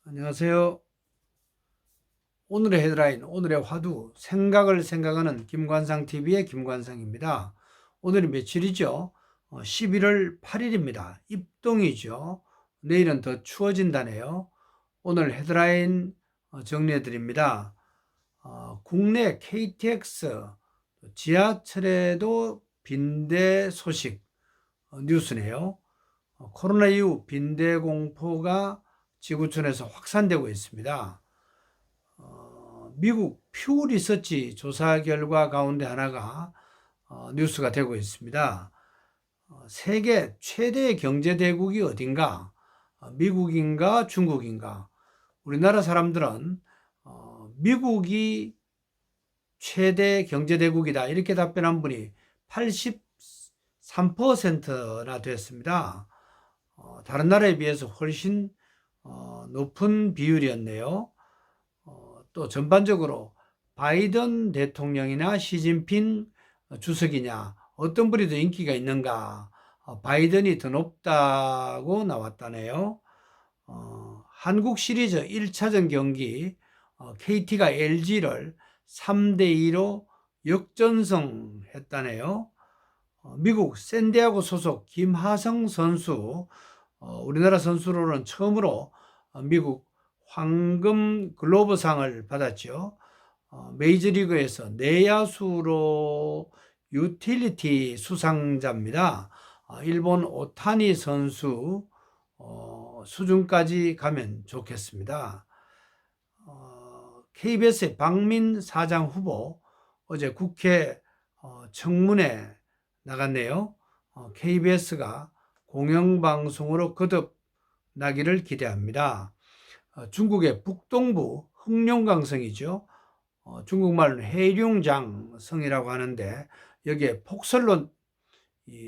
안녕하세요. 오늘의 헤드라인, 오늘의 화두, 생각을 생각하는 김관상TV의 김관상입니다. 오늘이 며칠이죠? 11월 8일입니다. 입동이죠. 내일은 더 추워진다네요. 오늘 헤드라인 정리해 드립니다. 국내 KTX 지하철에도 빈대 소식 뉴스네요. 코로나 이후 빈대 공포가 지구촌에서 확산되고 있습니다. 미국 퓨 리서치 조사 결과 가운데 하나가 뉴스가 되고 있습니다. 세계 최대 경제 대국이 어딘가? 미국인가 중국인가? 우리나라 사람들은 미국이 최대 경제 대국이다 이렇게 답변한 분이 83%나 됐습니다. 다른 나라에 비해서 훨씬 높은 비율이었네요. 또 전반적으로 바이든 대통령이나 시진핑 주석이냐 어떤 분이 더 인기가 있는가? 바이든이 더 높다고 나왔다네요. 한국 시리즈 1차전 경기 KT가 LG를 3대2로 역전승했다네요. 미국 샌디에고 소속 김하성 선수, 우리나라 선수로는 처음으로 미국 황금 글로브상을 받았죠. 메이저리그에서 내야수로 유틸리티 수상자입니다. 일본 오타니 선수 수준까지 가면 좋겠습니다. KBS의 박민 사장 후보 어제 국회 청문회 나갔네요. KBS가 공영방송으로 거듭나기를 기대합니다. 중국의 북동부 흑룡강성이죠. 중국말로는 해룡장성이라고 하는데 여기에 폭설로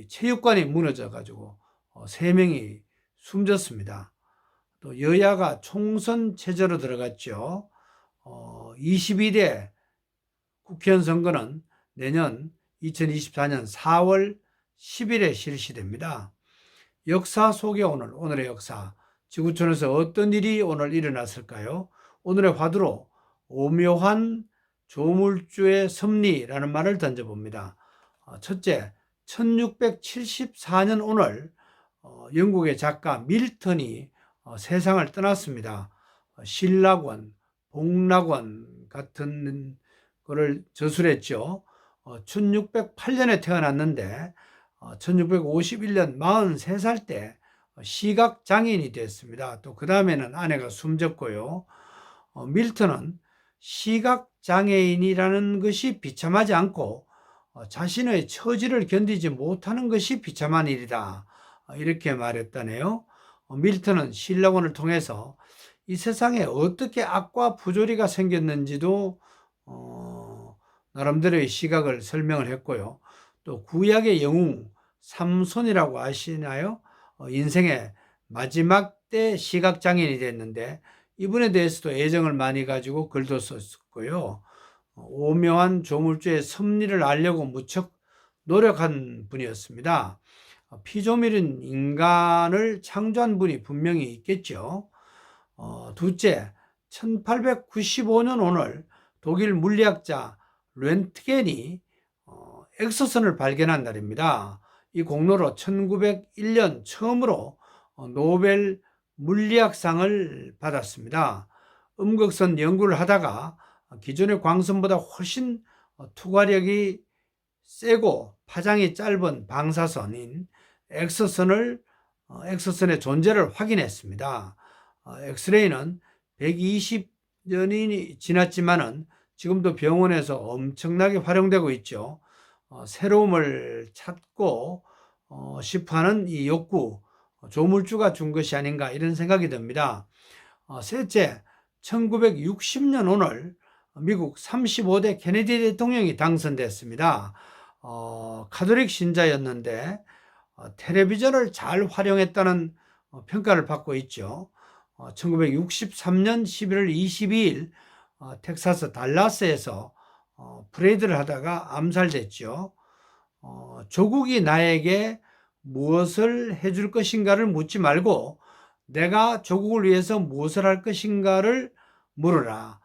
체육관이 무너져 가지고 3명이 숨졌습니다. 또 여야가 총선 체제로 들어갔죠. 22대 국회의원 선거는 내년 2024년 4월 10일에 실시됩니다. 역사 속에 오늘의 역사, 지구촌에서 어떤 일이 오늘 일어났을까요? 오늘의 화두로 오묘한 조물주의 섭리라는 말을 던져봅니다. 첫째, 1674년 오늘 영국의 작가 밀턴이 세상을 떠났습니다. 신라권, 복락원 같은 거를 저술했죠. 1608년에 태어났는데 1651년 43살 때 시각장애인이 됐습니다. 또 그 다음에는 아내가 숨졌고요. 밀턴은 시각장애인이라는 것이 비참하지 않고 자신의 처지를 견디지 못하는 것이 비참한 일이다. 이렇게 말했다네요. 밀턴은 신라원을 통해서 이 세상에 어떻게 악과 부조리가 생겼는지도 나름대로의 시각을 설명을 했고요. 또 구약의 영웅 삼손이라고 아시나요? 인생의 마지막 때 시각장애인이 됐는데 이분에 대해서도 애정을 많이 가지고 글도 썼고요. 오묘한 조물주의 섭리를 알려고 무척 노력한 분이었습니다. 피조물인 인간을 창조한 분이 분명히 있겠죠. 둘째, 1895년 오늘 독일 물리학자 렌트겐이 엑소선을 발견한 날입니다. 이 공로로 1901년 처음으로 노벨 물리학상을 받았습니다. 음극선 연구를 하다가 기존의 광선보다 훨씬 투과력이 세고 파장이 짧은 방사선인 엑소선의 존재를 확인했습니다. 엑스레이는 120년이 지났지만은 지금도 병원에서 엄청나게 활용되고 있죠. 새로움을 찾고 싶어하는 이 욕구, 조물주가 준 것이 아닌가 이런 생각이 듭니다. 셋째, 1960년 오늘 미국 35대 케네디 대통령이 당선됐습니다. 가톨릭 신자였는데 텔레비전을 잘 활용했다는 평가를 받고 있죠. 1963년 11월 22일 텍사스 달라스에서 프레이드를 하다가 암살됐죠. 조국이 나에게 무엇을 해줄 것인가를 묻지 말고 내가 조국을 위해서 무엇을 할 것인가를 물으라.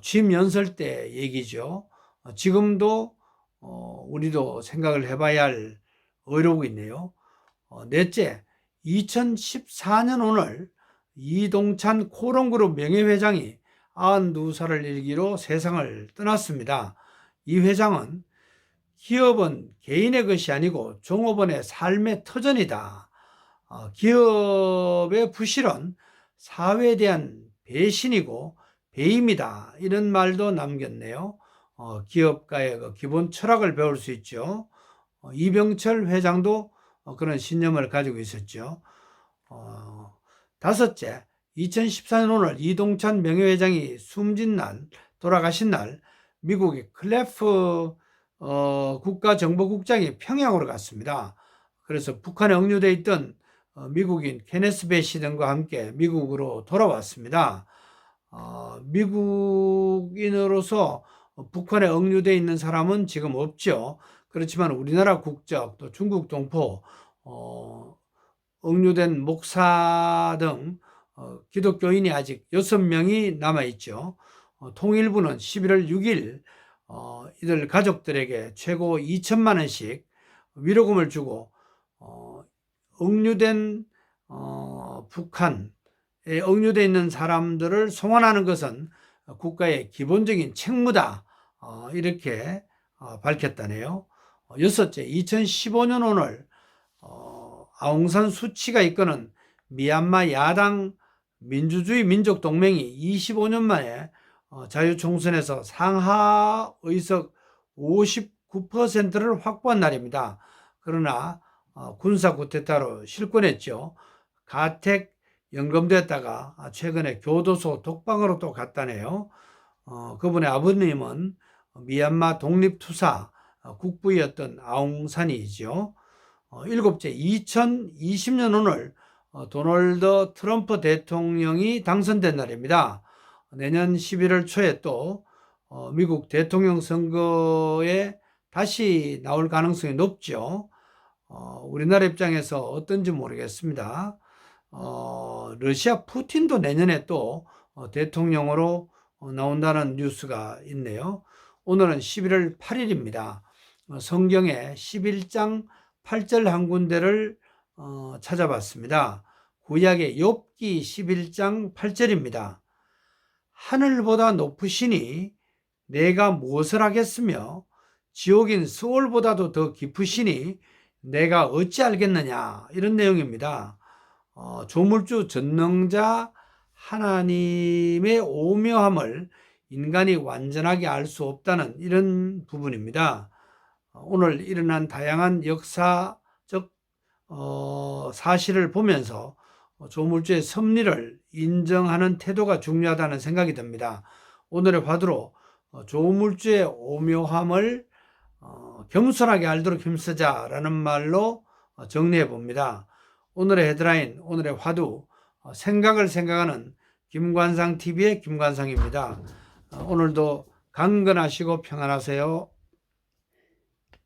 취임 연설 때 얘기죠. 지금도 우리도 생각을 해봐야 할 의료가 있네요. 넷째, 2014년 오늘 이동찬 코롱그룹 명예회장이 92살을 일기로 세상을 떠났습니다. 이 회장은 기업은 개인의 것이 아니고 종업원의 삶의 터전이다. 기업의 부실은 사회에 대한 배신이고 배임이다. 이런 말도 남겼네요. 기업가의 그 기본 철학을 배울 수 있죠. 이병철 회장도 그런 신념을 가지고 있었죠. 다섯째, 2014년 오늘 이동찬 명예회장이 돌아가신 날, 미국의 클래프 국가정보국장이 평양으로 갔습니다. 그래서 북한에 억류되어 있던 미국인 케네스 베시 등과 함께 미국으로 돌아왔습니다. 미국인으로서 북한에 억류되어 있는 사람은 지금 없죠. 그렇지만 우리나라 국적, 또 중국 동포, 억류된 목사 등 기독교인이 아직 6명이 남아있죠. 통일부는 11월 6일 이들 가족들에게 최고 2천만 원씩 위로금을 주고 억류된 북한에 억류되어 있는 사람들을 송환하는 것은 국가의 기본적인 책무다. 이렇게 밝혔다네요. 여섯째, 2015년 오늘 아웅산 수치가 이끄는 미얀마 야당 민주주의 민족동맹이 25년 만에 자유총선에서 상하 의석 59%를 확보한 날입니다. 그러나 군사 쿠데타로 실권했죠. 가택 연금됐다가 최근에 교도소 독방으로 또 갔다네요. 그분의 아버님은 미얀마 독립투사 국부였던 아웅산이죠. 일곱째, 2020년 오늘 도널드 트럼프 대통령이 당선된 날입니다. 내년 11월 초에 또 미국 대통령 선거에 다시 나올 가능성이 높죠. 우리나라 입장에서 어떤지 모르겠습니다. 러시아 푸틴도 내년에 또 대통령으로 나온다는 뉴스가 있네요. 오늘은 11월 8일입니다. 성경의 11장 8절 한 군데를 찾아봤습니다. 구약의 욥기 11장 8절입니다. 하늘보다 높으시니 내가 무엇을 하겠으며 지옥인 스올보다도 더 깊으시니 내가 어찌 알겠느냐, 이런 내용입니다. 조물주 전능자 하나님의 오묘함을 인간이 완전하게 알 수 없다는 이런 부분입니다. 오늘 일어난 다양한 역사적 사실을 보면서 조물주의 섭리를 인정하는 태도가 중요하다는 생각이 듭니다. 오늘의 화두로 조물주의 오묘함을 겸손하게 알도록 힘쓰자라는 말로 정리해 봅니다. 오늘의 헤드라인, 오늘의 화두, 생각을 생각하는 김관상TV의 김관상입니다. 오늘도 강건하시고 평안하세요.